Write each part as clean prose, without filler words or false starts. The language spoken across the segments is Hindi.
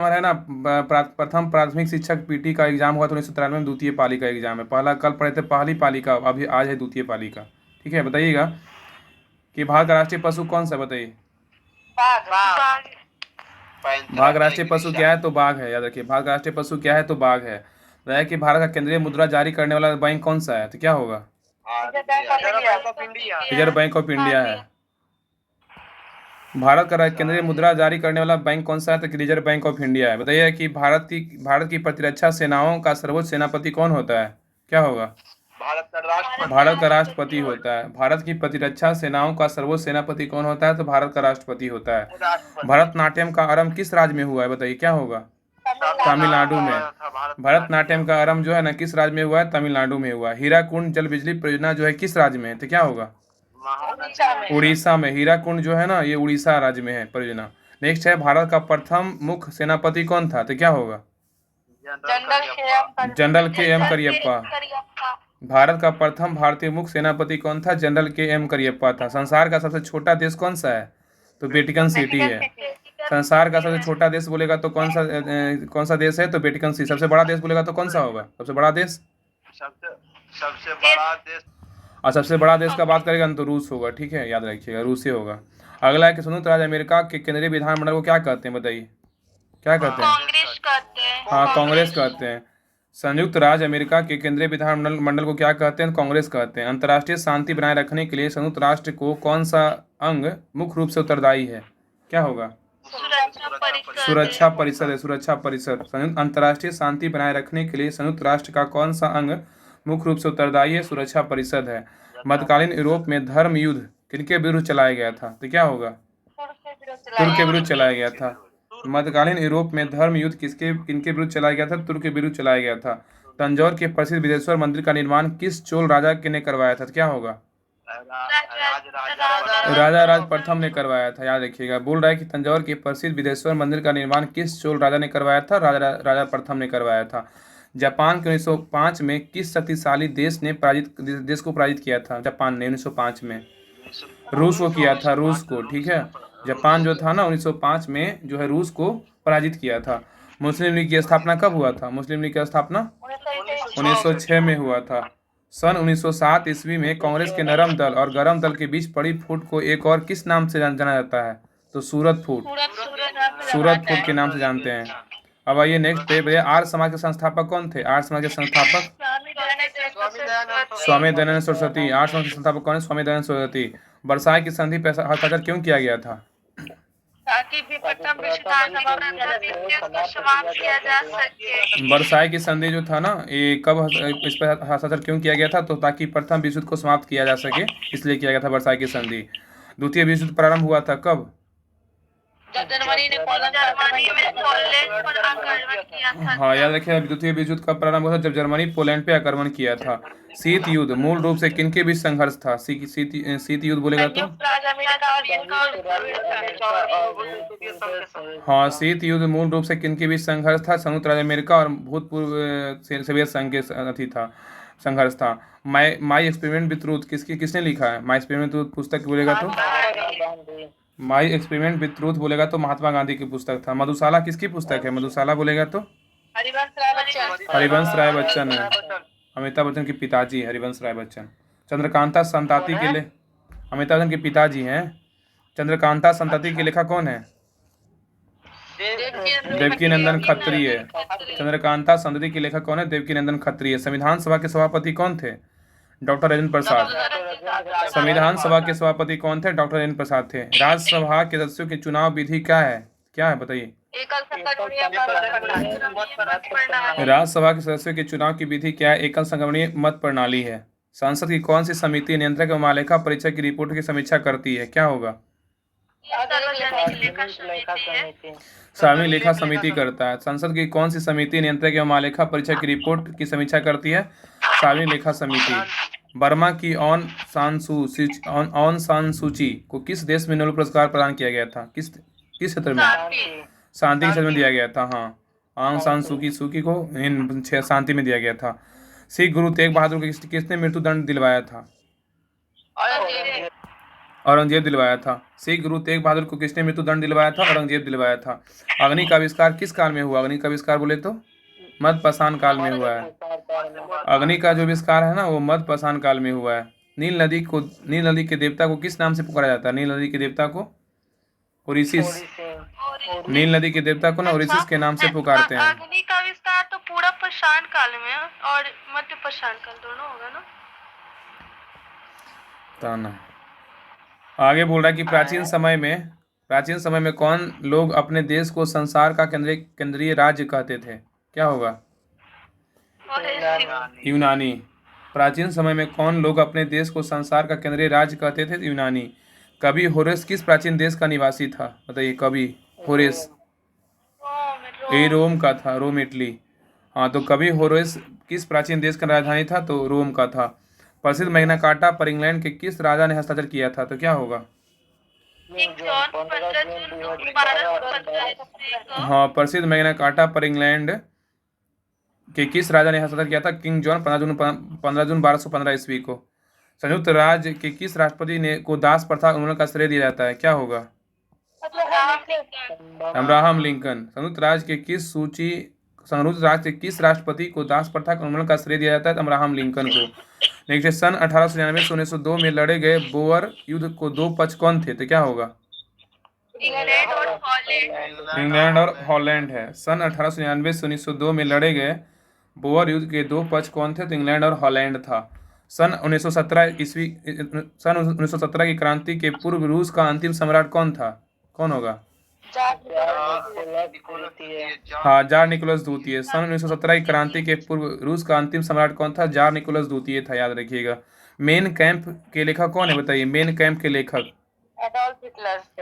हमारा है ना प्रथम प्राथमिक शिक्षक पीटी का एग्जाम हुआ था 1993 में, द्वितीय पाली का एग्जाम है। पहला कल पढ़े थे पहली पाली का, अभी आज है द्वितीय पाली का। ठीक है, बताइएगा कि भारत का राष्ट्रीय पशु कौन सा है, बताइए। भारत का राष्ट्रीय पशु क्या है, तो बाघ है। याद रखिए, भारत का राष्ट्रीय पशु क्या है, तो बाघ है। बताया कि भारत का केंद्रीय मुद्रा जारी करने वाला बैंक कौन सा है, तो क्या होगा? रिजर्व बैंक ऑफ इंडिया है। भारत का केंद्रीय मुद्रा जारी करने वाला बैंक कौन सा है, तो रिजर्व बैंक ऑफ इंडिया है। बताइए कि भारत की प्रतिरक्षा सेनाओं का सर्वोच्च सेनापति कौन होता है, क्या होगा? भारत का राष्ट्रपति होता है। भारत की प्रतिरक्षा सेनाओं का सर्वोच्च सेनापति कौन होता है, तो भारत का राष्ट्रपति होता है। भरतनाट्यम का आरंभ किस राज्य में हुआ है, बताइए, क्या होगा? तमिलनाडु में। भरतनाट्यम का आरंभ जो है ना किस राज्य में हुआ है, तमिलनाडु में हुआ। हीराकुंड जल बिजली परियोजना जो है किस राज्य में है, तो क्या होगा? उड़ीसा में। हीराकुंड जो है ना ये उड़ीसा राज्य में है परियोजना। नेक्स्ट है, भारत का प्रथम मुख्य सेनापति कौन था, तो क्या होगा? जनरल के एम करियप्पा। भारत का प्रथम भारतीय मुख्य सेनापति कौन था? जनरल के एम करियप्पा था। संसार का सबसे छोटा देश कौन सा है, तो वेटिकन सिटी है। संसार का सबसे छोटा देश बोलेगा तो कौन सा देश है, तो वेटिकन सिटी। सबसे बड़ा देश बोलेगा तो कौन सा होगा, सबसे बड़ा देश? सबसे बड़ा देश, और सबसे बड़ा देश का बात करेगा तो रूस होगा। ठीक है, याद रखिएगा, रूस ही होगा। अगला है कि संयुक्त राज्य अमेरिका के केंद्रीय विधानमंडल को क्या कहते हैं, बताइए, क्या कहते हैं? कांग्रेस कहते हैं। हाँ, कांग्रेस कहते हैं। संयुक्त राज्य अमेरिका के केंद्रीय विधानमंडल को क्या कहते हैं, कांग्रेस कहते हैं। अंतर्राष्ट्रीय शांति बनाए रखने के लिए संयुक्त राष्ट्र को कौन सा अंग मुख्य रूप से उत्तरदायी है, क्या होगा? सुरक्षा परिषद है, सुरक्षा परिषद। अंतर्राष्ट्रीय शांति बनाए रखने के लिए संयुक्त राष्ट्र का कौन सा अंग मुख्य रूप से उत्तरदायी है, सुरक्षा परिषद है। मध्यकालीन यूरोप में धर्म युद्ध किनके विरुद्ध चलाया गया था, तो क्या होगा? तुर्क के विरुद्ध चलाया गया था। मध्यकालीन यूरोप में धर्म युद्ध किनके विरुद्ध चलाया गया था? तुर्क के विरुद्ध चलाया गया था। तंजौर के प्रसिद्ध विदेश्वर मंदिर का निर्माण किस चोल राजा ने करवाया था, तो क्या होगा? राजा राज प्रथम ने करवाया था। याद रखिएगा, बोल रहा है कि तंजौर के प्रसिद्ध विदेश्वर मंदिर का निर्माण किस चोल राजा ने करवाया था? राजा प्रथम ने करवाया था। जापान के 1905 में किस शक्तिशाली देश ने देश को पराजित किया था? जापान ने 1905 में रूस को किया था, रूस को। ठीक है, जापान जो था ना 1905 में जो है रूस को पराजित किया था। मुस्लिम लीग की स्थापना कब हुआ था? मुस्लिम लीग की स्थापना 1906 में हुआ था। सन 1907 ईस्वी में कांग्रेस के नरम दल और गरम दल के बीच पड़ी फूट को एक और किस नाम से जाना जाता है, तो सूरत फूट। सूरत फूट के नाम से जानते हैं। अब आइए नेक्स्ट पे, भैया आर्य समाज के संस्थापक कौन थे? आर्य समाज के संस्थापक स्वामी दयानंद सरस्वती। आर्य समाज के संस्थापक कौन है? स्वामी दयानंद सरस्वती। वर्साई की संधि पर हस्ताक्षर क्यों किया गया था? ताकि प्रथम विश्व युद्ध को समाप्त किया जा सके। वर्साई की संधि जो था ना ये कब इस पर हस्ताक्षर क्यों किया गया था, तो ताकि प्रथम विश्व युद्ध को समाप्त किया जा सके, इसलिए किया गया था वर्साई की संधि। द्वितीय विश्व युद्ध प्रारंभ हुआ था कब? जर्मनी में पोलैंड पर आक्रमण किया था। हाँ, याद रखिए, द्वितीय विश्व युद्ध कब प्रारंभ हुआ था? जब जर्मनी पोलैंड पे आक्रमण किया था। शीत युद्ध मूल रूप से किनके बीच संघर्ष था? शीत युद्ध बोलेगा तो हाँ, शीत युद्ध मूल रूप से किनके बीच संघर्ष था? संयुक्त राज्य अमेरिका और भूतपूर्व सोवियत संघ के अथी था, संघर्ष था। माई एक्सपेरिमेंट विथ ट्रूथ किसने लिखा है? माई एक्सपेरिमेंट विथ पुस्तक बोलेगा तो माई एक्सपेरिमेंट विथ ट्रूथ बोलेगा तो महात्मा गांधी की पुस्तक था। मधुशाला किसकी पुस्तक है? मधुशाला बोलेगा तो हरिवंश राय बच्चन है। अमिताभ बच्चन के पिताजी हरिवंश राय बच्चन। चंद्रकांता संतति के लिए अमिताभ बच्चन के पिताजी हैं। चंद्रकांता संतति के लेखक कौन है? देवकी नंदन खत्री है। चंद्रकांता संतति के लेखक कौन है? देवकी नंदन खत्री है। संविधान सभा के सभापति कौन थे? डॉक्टर राजेंद्र प्रसाद। संविधान सभा के सभापति कौन थे? डॉक्टर राजेंद्र प्रसाद थे। राज्यसभा के सदस्यों की चुनाव विधि क्या है बताइए? राज्यसभा के सदस्यों के चुनाव की विधि क्या है? एकल संगमनीय मत प्रणाली है। संसद की कौन सी समिति नियंत्रक एवं महालेखा परीक्षक की रिपोर्ट की समीक्षा करती है? क्या होगा? सार्वजनिक लेखा समिति करता है। संसद की कौन सी समिति नियंत्रक एवं महालेखा परीक्षक की रिपोर्ट की समीक्षा करती है? सार्वजनिक लेखा समिति। बर्मा की ऑन सान सूची को किस देश में नोबेल पुरस्कार प्रदान किया गया था? किस क्षेत्र में? शांति के क्षेत्र में दिया गया था। हाँ, ऑन सान सूकी को शांति में दिया गया था। सिख गुरु तेग बहादुर को किसने मृत्यु दंड दिलवाया था? औरंगजेब दिलवाया था। सिख गुरु तेग बहादुर को किसने मृत्युदंड दिलवाया था? औरंगजेब दिलवाया था। अग्नि का आविष्कार किस काल में हुआ? अग्नि का आविष्कार बोले तो मध्य पाषाण काल में हुआ है। अग्नि का जो आविष्कार है ना वो मध्य पाषाण काल में हुआ है। नील नदी के देवता को किस नाम से पुकारा जाता है? नील नदी के देवता को ओरिसिस। नील नदी के देवता को ना ओरिसिस के नाम से पुकारते हैं। अग्नि का विस्तार तो पूरा पाषाण काल में है और मध्य पाषाण काल दोनों होगा ना। ताना आगे बोल रहा है कि प्राचीन समय में कौन लोग अपने देश को संसार का केंद्रीय राज्य कहते थे? क्या होगा? यूनानी। प्राचीन समय में कौन लोग अपने देश को संसार का केंद्रीय राज्य कहते थे? यूनानी। कवि होरेस किस प्राचीन देश का निवासी था? बताइए। कवि होरेस रोम का था, रोम इटली। हाँ, तो कवि होरेस किस प्राचीन देश का राजधानी था? तो रोम का था। प्रसिद्ध मैग्ना कार्टा पर इंग्लैंड के किस राजा ने हस्ताक्षर किया था? तो क्या होगा? हाँ, प्रसिद्ध मैग्ना कार्टा पर इंग्लैंड के किस राजा ने हस्ताक्षर किया था? किंग जॉन 15 जून 1215 ईस्वी को। संयुक्त राज्य के किस राष्ट्रपति ने को दास प्रथा उन्मूलन का श्रेय दिया जाता है? क्या होगा? Abraham Lincoln. संयुक्त राज्य के किस राष्ट्रपति को दास प्रथा उन्मूलन का श्रेय दिया जाता है? अब्राहम लिंकन को। नेक्स्ट है, सन 1899 से 1902 में लड़े गए बोअर युद्ध को दो पक्ष कौन थे? तो क्या होगा? इंग्लैंड और हॉलैंड है। सन 1899 से 1902 में लड़े गए बोअर युद्ध के दो पक्ष कौन थे? तो इंग्लैंड और हॉलैंड था। सन 1917 की क्रांति के पूर्व रूस का अंतिम सम्राट कौन था? कौन होगा? हाँ, जार निकोलस द्वितीय। सन 1917 की क्रांति के पूर्व रूस का अंतिम सम्राट कौन था? जार निकोलस द्वितीय था, याद रखिएगा। मेन कैंप के लेखक कौन है? बताइए। मेन कैंप के लेखक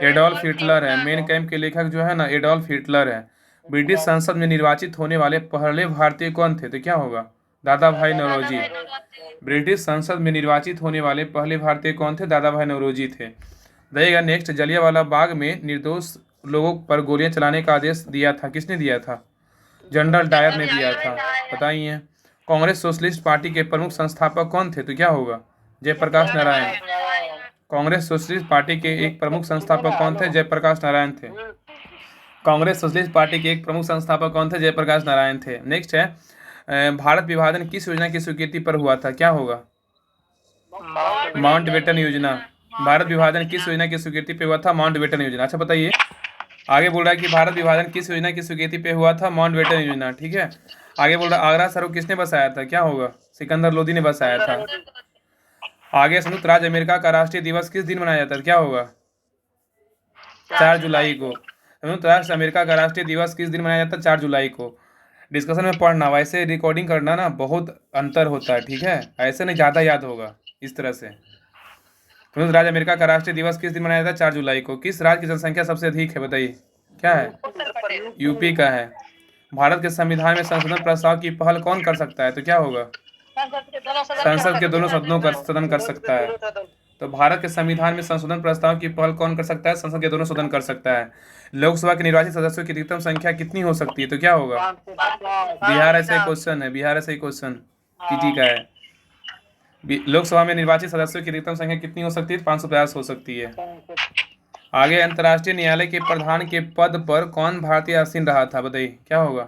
एडोल्फ हिटलर है। मेन कैंप के लेखक जो है ना एडोल्फ हिटलर है। ब्रिटिश संसद में निर्वाचित होने वाले पहले भारतीय कौन थे? तो क्या होगा? दादा भाई नौरोजी। ब्रिटिश संसद में निर्वाचित होने वाले पहले भारतीय कौन थे? दादा भाई नौरोजी थे। देखिएगा नेक्स्ट, जलियांवाला बाग में निर्दोष लोगों पर गोलियां चलाने का आदेश दिया था, किसने दिया था? जनरल डायर ने दिया था। बताइए। कांग्रेस सोशलिस्ट पार्टी के प्रमुख संस्थापक कौन थे? तो क्या होगा? जयप्रकाश नारायण। कांग्रेस सोशलिस्ट पार्टी के एक प्रमुख संस्थापक कौन थे? जयप्रकाश नारायण थे। कांग्रेस सोशलिस्ट पार्टी के एक प्रमुख संस्थापक कौन थे? जयप्रकाश नारायण थे। नेक्स्ट है, भारत विभाजन किस योजना की स्वीकृति पर हुआ था? क्या होगा? माउंटबेटन योजना। भारत विभाजन किस योजना की स्वीकृति पे हुआ था? माउंटबेटन योजना। अच्छा बताइए। आगे बोल रहा है कि भारत विभाजन किस योजना की स्वीकृति पे हुआ था? माउंटबेटन योजना। ठीक है। आगे बोल रहा है, आगरा शहर को किसने बसाया था? क्या होगा? सिकंदर लोदी ने बसाया था। आगे, संयुक्त राज्य अमेरिका का राष्ट्रीय दिवस किस दिन मनाया जाता है? क्या होगा? 4 जुलाई को। संयुक्त राष्ट्र अमेरिका का राष्ट्रीय दिवस किस दिन मनाया जाता है? 4 जुलाई को। डिस्कशन में पढ़ना, वैसे रिकॉर्डिंग करना ना बहुत अंतर होता है, ठीक है। ऐसे नहीं, ज़्यादा याद होगा इस तरह से। संयुक्त राज्य अमेरिका का राष्ट्रीय दिवस किस दिन मनाया जाता है? 4 जुलाई को। किस राज्य की जनसंख्या सबसे अधिक है? बताइए। क्या है? यूपी का है। भारत के संविधान में संशोधन प्रस्ताव की पहल कौन कर सकता है? तो क्या होगा? संसद के दोनों सदनों का सदन कर सकता है। तो भारत के संविधान में संशोधन प्रस्ताव की पहल कौन कर सकता है? संसद के दोनों सदन कर सकता है। लोकसभा के निर्वाचित सदस्यों की अधिकतम संख्या कितनी हो सकती है? तो क्या होगा? बिहार ऐसा ही क्वेश्चन है, बिहार ऐसा ही क्वेश्चन पीटी का है। लोकसभा में निर्वाचित सदस्यों की अधिकतम संख्या कितनी हो सकती है? 550 हो सकती है। आगे, अंतर्राष्ट्रीय न्यायालय के प्रधान के पद पर कौन भारतीय आसीन रहा था? बताइए। क्या होगा?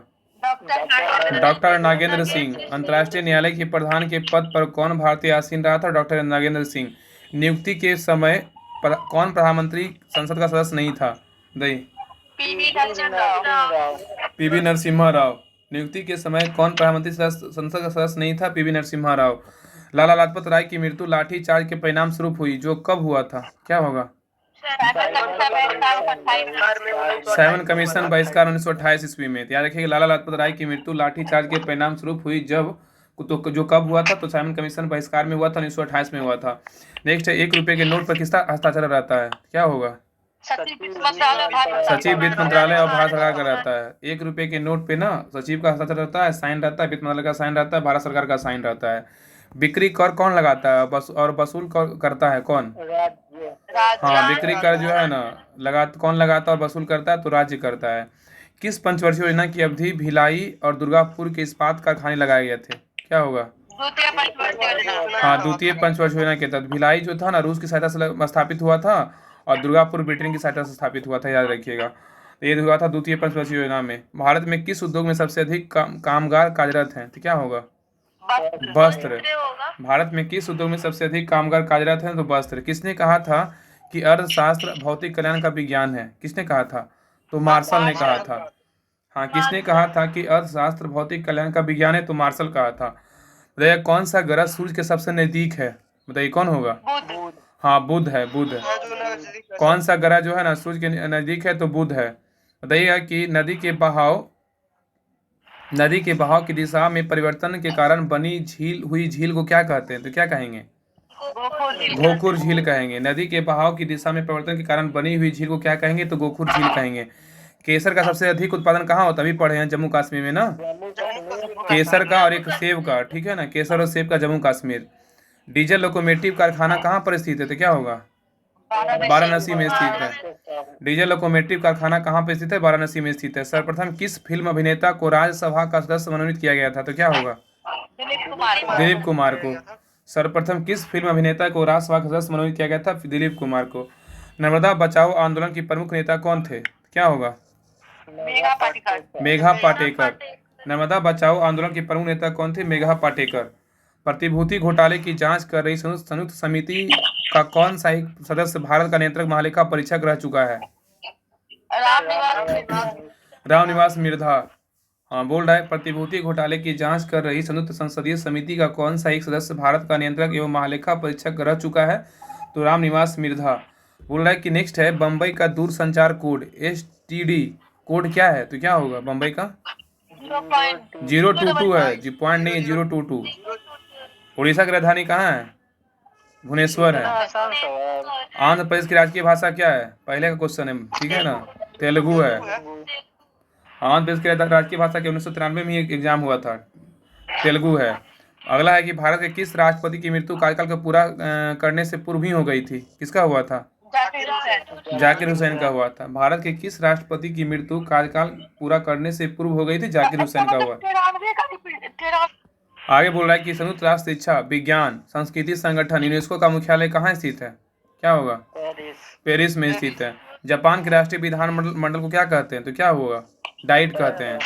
डॉक्टर नागेंद्र सिंह। अंतर्राष्ट्रीय न्यायालय के प्रधान के पद पर कौन भारतीय आसीन रहा था? डॉक्टर नागेंद्र सिंह। नियुक्ति के समय कौन प्रधानमंत्री संसद का सदस्य नहीं था? बताइए। पीवी नरसिम्हा राव। नियुक्ति के समय कौन प्रधानमंत्री संसद का सदस्य नहीं था? पीवी नरसिम्हा राव। लाला लाजपत राय की मृत्यु लाठी चार्ज के परिणाम स्वरूप हुई, जो कब हुआ था? क्या होगा? 7 कमीशन बहिष्कार 1928 ईस्वी में। याद रखिएगा, लाला लाजपत राय की मृत्यु लाठीचार्ज के परिणाम स्वरूप हुई, जब तो जो कब हुआ था? तो 7 कमीशन बहिष्कार में हुआ था, 1928 में हुआ था। नेक्स्ट है, 1 रुपए के नोट पर किसका हस्ताक्षर रहता है? क्या होगा? सचिव वित्त मंत्रालय और भारत सरकार का रहता है। 1 रुपए के नोट पे ना सचिव का हस्ताक्षर रहता है, साइन रहता है, वित्त मंत्रालय का साइन रहता है, भारत सरकार का साइन रहता है। बिक्री कर कौन लगाता है और वसूल करता है कौन? हाँ, बिक्री कर जो है ना कौन लगाता है और वसूल करता है? तो राज्य करता है। किस पंचवर्षीय योजना की अवधि भिलाई और दुर्गापुर के इस्पात कारखाने लगाए गए थे? क्या होगा? द्वितीय पंचवर्षीय योजना। हाँ, द्वितीय पंचवर्षीय योजना के तहत भिलाई जो था ना रूस की सहायता से स्थापित हुआ था, और दुर्गापुर ब्रिटेन की सहायता से स्थापित हुआ था, याद रखिएगा। तो ये हुआ था द्वितीय पंचवर्षीय योजना में। भारत में किस उद्योग में सबसे अधिक कामगार कार्यरत हैं? तो क्या होगा? वस्त्र। होगा। भारत में किस उद्योग में सबसे अधिक कामगार कार्यरत हैं? तो वस्त्र। किसने कहा था कि अर्थशास्त्र भौतिक कल्याण का विज्ञान है? किसने कहा था? तो मार्शल ने कहा था। हाँ, किसने कहा था कि अर्थशास्त्र भौतिक कल्याण का विज्ञान है? तो मार्शल कहा था। बताइए कौन सा ग्रह सूर्य के सबसे नजदीक है? बताइए कौन होगा? बुध। हाँ, बुध है, बुध। कौन सा ग्रह जो है ना सूर्य के नजदीक है? तो बुध है। बताइएगा कि नदी के बहाव की दिशा में परिवर्तन के कारण बनी हुई झील को क्या कहते हैं? तो क्या कहेंगे? गोखुर झील कहेंगे। नदी के बहाव की दिशा में परिवर्तन के कारण बनी हुई झील को क्या कहेंगे? तो गोखुर झील कहेंगे। केसर का सबसे अधिक उत्पादन कहाँ होता है? अभी पढ़े हैं जम्मू कश्मीर में ना, केसर का और एक सेब का, ठीक है ना, केसर और सेब का जम्मू कश्मीर। डीजल लोकोमोटिव कारखाना कहाँ पर स्थित है? तो क्या होगा? वाराणसी में स्थित है। डीजल लोकोमोटिव कारखाना कहाँ पर स्थित है? वाराणसी में स्थित है। सर्वप्रथम किस फिल्म अभिनेता को राज्यसभा का सदस्य मनोनीत किया गया था? तो क्या होगा? दिलीप कुमार को। सर्वप्रथम किस फिल्म अभिनेता को राज्यसभा का सदस्य मनोनीत किया गया था? दिलीप कुमार को। नर्मदा बचाओ आंदोलन की प्रमुख नेता कौन थे? क्या होगा? मेघा पाटेकर। नर्मदा बचाओ आंदोलन के प्रमुख नेता कौन थे? मेघा पाटेकर। प्रतिभूति घोटाले की जांच कर रही संयुक्त समिति का कौन सा एक सदस्य भारत का नियंत्रक महालेखा परीक्षक रह चुका है? रामनिवास मिर्धा। हाँ, बोल रहा है प्रतिभूति घोटाले की जांच कर रही संयुक्त संसदीय समिति का कौन सा एक सदस्य भारत का नियंत्रक एवं महालेखा परीक्षक रह चुका है? तो रामनिवास मिर्धा। बोल रहा है कि नेक्स्ट है बम्बई का दूरसंचार कोड STD कोड क्या है? तो क्या होगा बम्बई का? 022 है जी, पॉइंट नहीं है, 022। उड़ीसा की राजधानी कहाँ है? भुवनेश्वर है। आंध्र प्रदेश की राजकीय भाषा क्या है? पहले का क्वेश्चन है, ठीक है ना, तेलुगु है। आंध्र प्रदेश की राजकीय भाषा के 1993 में ही एग्जाम हुआ था, तेलुगु है। अगला है कि भारत के किस राष्ट्रपति की मृत्यु कार्यकाल को पूरा करने से पूर्व ही हो गई थी? किसका हुआ था? जाकिर हुसैन का हुआ था। भारत के किस राष्ट्रपति की मृत्यु कार्यकाल पूरा करने से पूर्व हो गई थी? जाकिर हुसैन का हुआ। आगे बोल रहा है कि संयुक्त राष्ट्र शिक्षा विज्ञान संस्कृति संगठन यूनेस्को का मुख्यालय कहाँ स्थित है? क्या होगा? पेरिस में स्थित है। जापान के राष्ट्रीय विधानमंडल को क्या कहते हैं? तो क्या होगा? डाइट कहते हैं।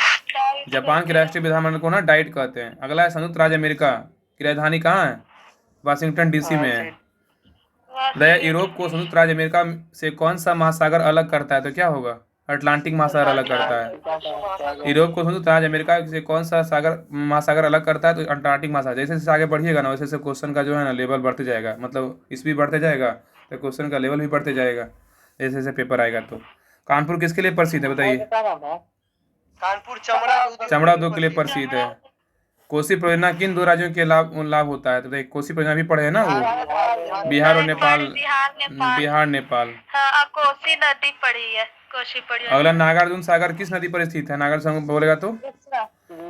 जापान के राष्ट्रीय विधानमंडल को ना डाइट कहते हैं। अगला है संयुक्त राज्य अमेरिका की राजधानी कहाँ है? वाशिंगटन DC में है। यूरोप को संयुक्त राज्य अमेरिका से कौन सा महासागर अलग करता है? तो क्या होगा? अटलांटिक महासागर अलग करता है। यूरोप को संयुक्त राज्य अमेरिका से कौन सा महासागर अलग करता है? तो अटलांटिक महासागर। जैसे जैसे आगे बढ़िएगा ना वैसे वैसे क्वेश्चन का जो है ना लेवल बढ़ते जाएगा, मतलब इसमें बढ़ते जाएगा तो क्वेश्चन का लेवल भी बढ़ते जाएगा जैसे जैसे पेपर आएगा। तो कानपुर किसके लिए प्रसिद्ध है? बताइए। कानपुर चमड़ा उद्योग के लिए प्रसिद्ध है। कोसी परियोजना किन दो राज्यों के लाभ होता है? तो देखिए कोसी परियोजना भी पढ़े है ना वो, बिहार और नेपाल। बिहार नेपाल। हाँ, कोसी नदी पड़ी है, कोसी पड़ी। अगला नागार्जुन सागर किस नदी पर स्थित है? नागार्जुन बोलेगा तो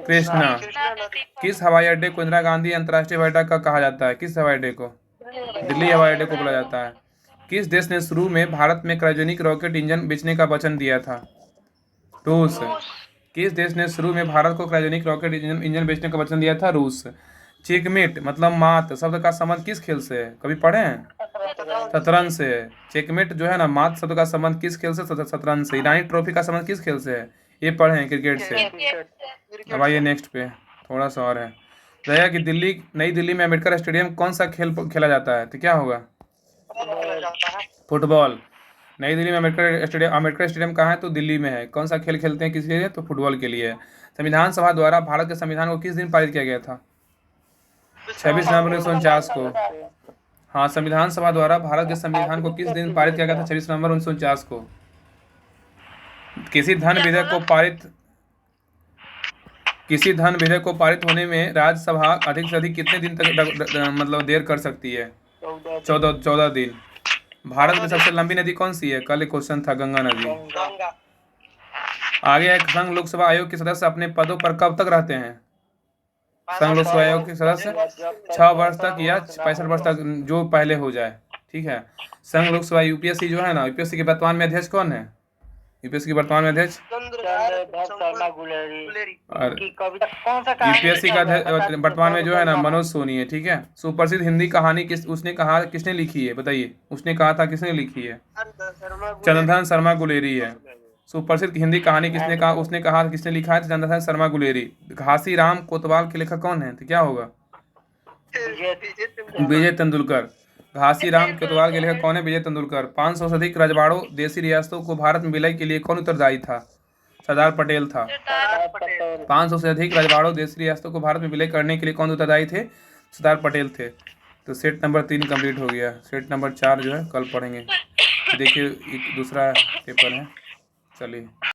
कृष्णा। किस हवाई अड्डे को इंदिरा गांधी अंतर्राष्ट्रीय हवाई अड्डा कहा जाता है? किस हवाई अड्डे को? दिल्ली हवाई अड्डे को बोला जाता है। किस देश ने शुरू में भारत में क्रायोजेनिक रॉकेट इंजन बेचने का वचन दिया था? रूस। किस देश ने शुरू में भारत को क्रायोजेनिक रॉकेट इंजन बेचने का वचन दिया था? रूस। चेकमेट मतलब मात शब्द का संबंध किस खेल से है? कभी पढ़े हैं? शतरंज से है। चेकमेट जो है ना, मात शब्द का संबंध किस खेल से? शतरंज से। ईरानी ट्रॉफी का संबंध किस खेल से है? ये पढ़े हैं, क्रिकेट से। अब आइए नेक्स्ट पे, थोड़ा सा और है। रहेगा कि नई दिल्ली में अम्बेडकर स्टेडियम कौन सा खेल खेला जाता है? तो क्या होगा? फुटबॉल। नई दिल्ली में अम्बेडकर स्टेडियम कहाँ है? तो दिल्ली में है। कौन सा खेल खेलते हैं किसके लिए? तो फुटबॉल के लिए। संविधान सभा द्वारा भारत के संविधान को किस दिन पारित किया गया था? 26 नवंबर 1949 को। हाँ, संविधान सभा द्वारा भारत के संविधान को किस दिन पारित किया गया था? 26 नवंबर 1949 को। किसी धन विधेयक को पारित होने में राज्यसभा अधिक से अधिक कितने दिन तक मतलब देर कर सकती है? 14 दिन। भारत में सबसे लंबी नदी कौन सी है? कल एक क्वेश्चन था, गंगा नदी। आगे एक संघ लोकसभा आयोग के सदस्य अपने पदों पर कब तक रहते हैं? संघ लोकसभा आयोग के सदस्य 6 वर्ष तक या 65 वर्ष तक, जो पहले हो जाए, ठीक है। संघ लोकसभा UPSC जो है ना, UPSC के वर्तमान में अध्यक्ष कौन है? यूपीएससी के वर्तमान में अध्यक्ष चंद्रधर शर्मा गुलेरी और की कविता कौन सा कहानी यूपीएससी का वर्तमान में जो है ना मनोज सोनी है, ठीक है। सुप्रसिद्ध हिंदी कहानी किसने लिखी है, बताइए। उसने कहा था, किसने लिखी है? चंद्रधर शर्मा गुलेरी है। सुप्रसिद्ध हिंदी कहानी किसने कहा, उसने कहा, किसने लिखा है? चंद्रधर शर्मा गुलेरी। घासीराम कोतवाल के लेखक कौन है? तो क्या होगा? विजय तेंदुलकर। घासीराम कोतवाल के लेखक कौन है? विजय तेंदुलकर। 500 से अधिक रजवाड़ों देशी रियासतों को भारत में विलय के लिए कौन उत्तरदायी था? सरदार पटेल था। 500 से अधिक रजवाड़ों देशी रियासतों को भारत में विलय करने के लिए कौन उत्तरदायी थे? सरदार पटेल थे। तो सेट नंबर 3 कंप्लीट हो गया। सेट नंबर 4 जो है कल पढ़ेंगे। देखिए एक दूसरा पेपर है, चलिए।